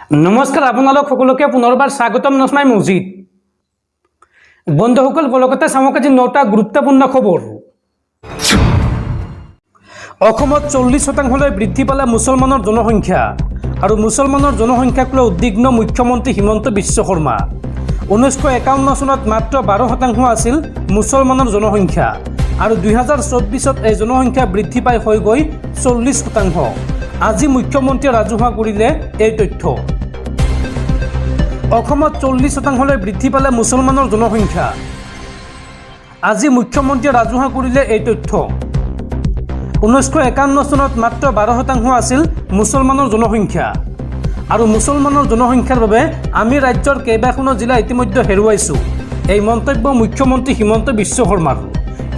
নমস্কাৰ আপোনালোক সকলোকে পুনৰবাৰ স্বাগতম নসমাই মছজিদ বন্ধুসকল কলকাতা চামক আজি 9টা গুৰুত্বপূৰ্ণ খবৰ অসমত 40% বৃদ্ধি পালে মুছলমানৰ জনসংখ্যা আৰু মুছলমানৰ জনসংখ্যাক লৈ উদ্বিগ্ন মুখ্যমন্ত্ৰী হিমন্ত বিশ্ব শৰ্মা 1951 চনত মাত্ৰ 12% আছিল মুছলমানৰ জনসংখ্যা আৰু 2024ত এই জনসংখ্যা বৃদ্ধি পাই হৈ গৈ 40% আজি মুখ্যমন্ত্ৰীয়ে ৰাজহুৱা কৰিলে এই তথ্য অসমত 40% বৃদ্ধি পালে মুছলমানৰ জনসংখ্যা আজি মুখ্যমন্ত্ৰীয়ে ৰাজহুৱা কৰিলে এই তথ্য 1951 চনত মাত্ৰ 12% আছিল মুছলমানৰ জনসংখ্যা আৰু মুছলমানৰ জনসংখ্যাৰ বাবে আমি ৰাজ্যৰ কেইবাখনো জিলা ইতিমধ্যে হেৰুৱাইছো এই মন্তব্য মুখ্যমন্ত্ৰী হিমন্ত বিশ্ব শৰ্মাৰ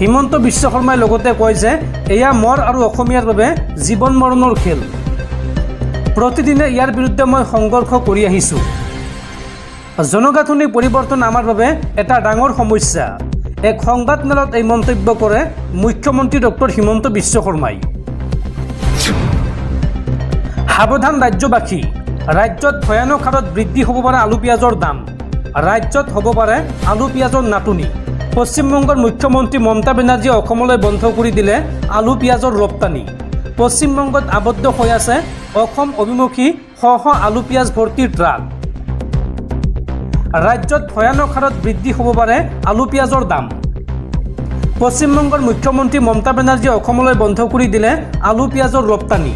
হিমন্ত বিশ্ব শৰ্মাই লগতে কয় যে এয়া মৰ আৰু অসমীয়াৰ বাবে জীৱন মৰণৰ খেল প্ৰতিদিনে ইয়াৰ বিৰুদ্ধে মই সংঘৰ্ষ কৰি আহিছো জনগাঁথনি পৰিৱৰ্তন আমাৰ বাবে এটা ডাঙৰ সমস্যা এক সংবাদমেলত এই মন্তব্য কৰে মুখ্যমন্ত্ৰী ডক্টৰ হিমন্ত বিশ্ব শৰ্মাই সাৱধান ৰাজ্যবাসী ৰাজ্যত ভয়ানক হাৰত বৃদ্ধি হ'ব পাৰে আলু পিঁয়াজৰ দাম ৰাজ্যত হ'ব পাৰে আলু পিঁয়াজৰ নাটনি পশ্চিমবংগৰ মুখ্যমন্ত্ৰী মমতা বেনাৰ্জীয়ে অসমলৈ বন্ধ কৰি দিলে আলু পিঁয়াজৰ ৰপ্তানি পশ্চিমবংগত আবদ্ধ হৈ আছে অসম অভিমুখী শ আলু পিঁয়াজ ভৰ্তি ট্ৰাক ৰাজ্যত ভয়ানক হাৰত বৃদ্ধি হ'ব পাৰে আলু পিঁয়াজৰ দাম পশ্চিমবংগৰ মুখ্যমন্ত্ৰী মমতা বেনাৰ্জীয়ে অসমলৈ বন্ধ কৰি দিলে আলু পিঁয়াজৰ ৰপ্তানি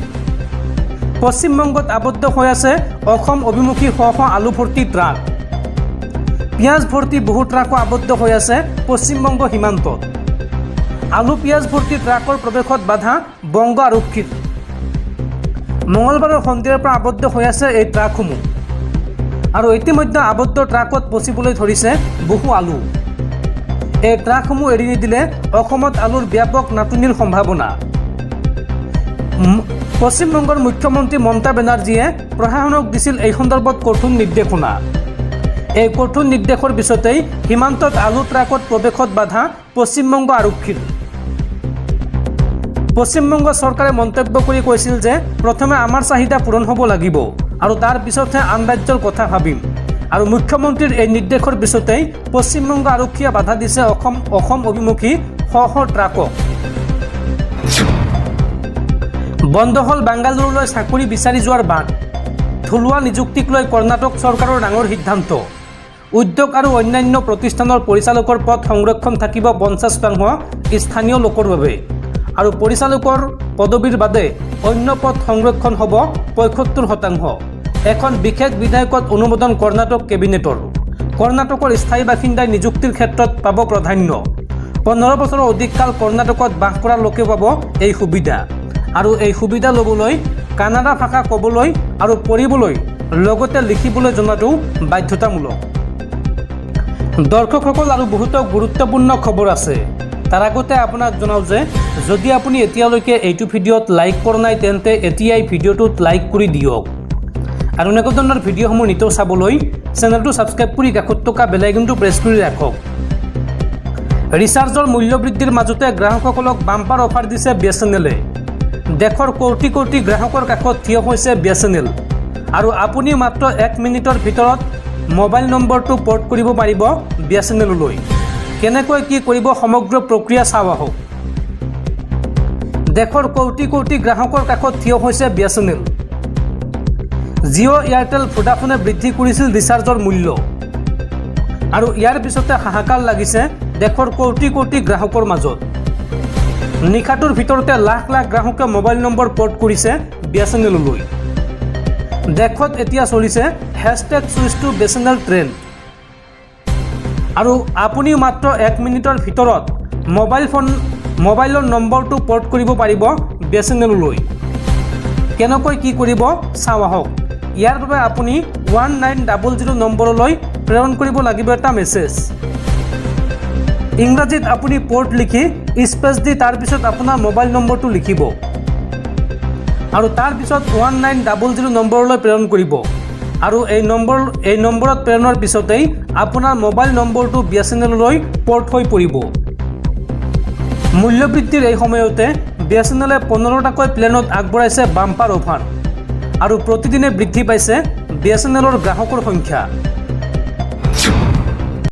পশ্চিমবংগত আবদ্ধ হৈ আছে অসম অভিমুখী শ আলু ভৰ্তি ট্ৰাক পিঁয়াজ ভৰ্তি বহু ট্ৰাকো আবদ্ধ হৈ আছে পশ্চিমবংগ সীমান্তত আলু পিঁয়াজ ভৰ্তি ট্ৰাকৰ প্ৰৱেশত বাধা বংগ আৰক্ষীৰ মঙলবাৰৰ সন্ধিয়াৰ পৰা আবদ্ধ হৈ আছে এই ট্ৰাকসমূহ আৰু ইতিমধ্যে আবদ্ধ ট্ৰাকত পচিবলৈ ধৰিছে বহু আলু এই ট্ৰাকসমূহ এৰি নিদিলে অসমত আলুৰ ব্যাপক নাটনিৰ সম্ভাৱনা পশ্চিমবংগৰ মুখ্যমন্ত্ৰী মমতা বেনাৰ্জীয়ে প্ৰশাসনক দিছিল এই সন্দৰ্ভত কঠোৰ নিৰ্দেশনা এই কঠোৰ নিৰ্দেশৰ পিছতেই সীমান্তত আলু ট্ৰাকত প্ৰৱেশত বাধা পশ্চিমবংগ আৰক্ষীৰ পশ্চিমবংগ চৰকাৰে মন্তব্য কৰি কৈছিল যে প্ৰথমে আমাৰ চাহিদা পূৰণ হ'ব লাগিব আৰু তাৰ পিছতহে আন ৰাজ্যৰ কথা ভাবিম আৰু মুখ্যমন্ত্ৰীৰ এই নিৰ্দেশৰ পিছতেই পশ্চিমবংগ আৰক্ষীয়ে বাধা দিছে অসম অভিমুখী শ ট্ৰাকক বন্ধ হ'ল বাংগালুৰুলৈ চাকৰি বিচাৰি যোৱাৰ বাট থলুৱা নিযুক্তিক লৈ কৰ্ণাটক চৰকাৰৰ ডাঙৰ সিদ্ধান্ত উদ্যোগ আৰু অন্যান্য প্ৰতিষ্ঠানৰ পৰিচালকৰ পদ সংৰক্ষণ থাকিব 50% স্থানীয় লোকৰ বাবে আৰু পৰিচালকৰ পদবীৰ বাদে অন্য পদ সংৰক্ষণ হ'ব 75% এখন বিশেষ বিধেয়কত অনুমোদন কৰ্ণাটক কেবিনেটৰ কৰ্ণাটকৰ স্থায়ী বাসিন্দাই নিযুক্তিৰ ক্ষেত্ৰত পাব প্ৰাধান্য 15 বছৰৰ অধিক কাল কৰ্ণাটকত বাস কৰা লোকে পাব এই সুবিধা আৰু এই সুবিধা ল'বলৈ কানাডা ভাষা ক'বলৈ আৰু পঢ়িবলৈ লগতে লিখিবলৈ জনাটো বাধ্যতামূলক দৰ্শকসকল আৰু বহুতো গুৰুত্বপূৰ্ণ খবৰ আছে তাৰ আগতে আপোনাক জনাওঁ যে যদি আপুনি এতিয়ালৈকে এইটো ভিডিঅ'ত লাইক কৰা নাই তেন্তে এতিয়াই ভিডিঅ'টোত লাইক কৰি দিয়ক আৰু এনেকুৱা ধৰণৰ ভিডিঅ'সমূহ নিতৌ চাবলৈ চেনেলটো ছাবস্ক্ৰাইব কৰি কাষত থকা বেল আইকনটো প্ৰেছ কৰি ৰাখক ৰিচাৰ্জৰ মূল্য বৃদ্ধিৰ মাজতে গ্ৰাহকসকলক বাম্পাৰ অফাৰ দিছে বিএছএনএলে দেশৰ কোটি কোটি গ্ৰাহকৰ কাষত থিয় হৈছে বিএছএনএল আৰু আপুনি মাত্ৰ 1 মিনিটৰ ভিতৰত মোবাইল নম্বৰটো পৰ্ট কৰিব পাৰিব বিএছএনএললৈ কেনেকৈ কি কৰিব সমগ্ৰ প্ৰক্ৰিয়া চাওঁ আহক দেশৰ কোটি কোটি গ্ৰাহকৰ কাষত থিয় হৈছে বিএছএনএল জিঅ' এয়াৰটেল ভোডাফোনে বৃদ্ধি কৰিছিল ৰিচাৰ্জৰ মূল্য আৰু ইয়াৰ পিছতে হাহাকাৰ লাগিছে দেশৰ কোটি কোটি গ্ৰাহকৰ মাজত নিশাটোৰ ভিতৰতে লাখ লাখ গ্ৰাহকে মোবাইল নম্বৰ পৰ্ট কৰিছে বিএছএনএললৈ দেশত এতিয়া চলিছে #চুইচ টু বিএছএনএল ট্ৰেণ্ড আৰু আপুনি মাত্ৰ 1 মিনিটৰ ভিতৰত মোবাইলৰ নম্বৰটো পৰ্ট কৰিব পাৰিব বিএছএনএললৈ কেনেকৈ কি কৰিব চাওঁ আহক ইয়াৰ বাবে আপুনি 1900 নম্বৰলৈ প্ৰেৰণ কৰিব লাগিব এটা মেছেজ ইংৰাজীত আপুনি পৰ্ট লিখি স্পেচ দি তাৰ পিছত আপোনাৰ মোবাইল নম্বৰটো লিখিব আৰু তাৰ পিছত 1900 নম্বৰলৈ প্ৰেৰণ কৰিব আৰু এই নম্বৰত প্ৰেৰণৰ পিছতেই আপোনাৰ মোবাইল নম্বৰটো বিএছএনএললৈ পৰ্ট হৈ পৰিব মূল্য বৃদ্ধিৰ এই সময়তে বিএছএনএলে 15টাকৈ প্লেনত আগবঢ়াইছে বাম্পাৰ অফাৰ আৰু প্ৰতিদিনে বৃদ্ধি পাইছে BSNLৰ গ্ৰাহকৰ সংখ্যা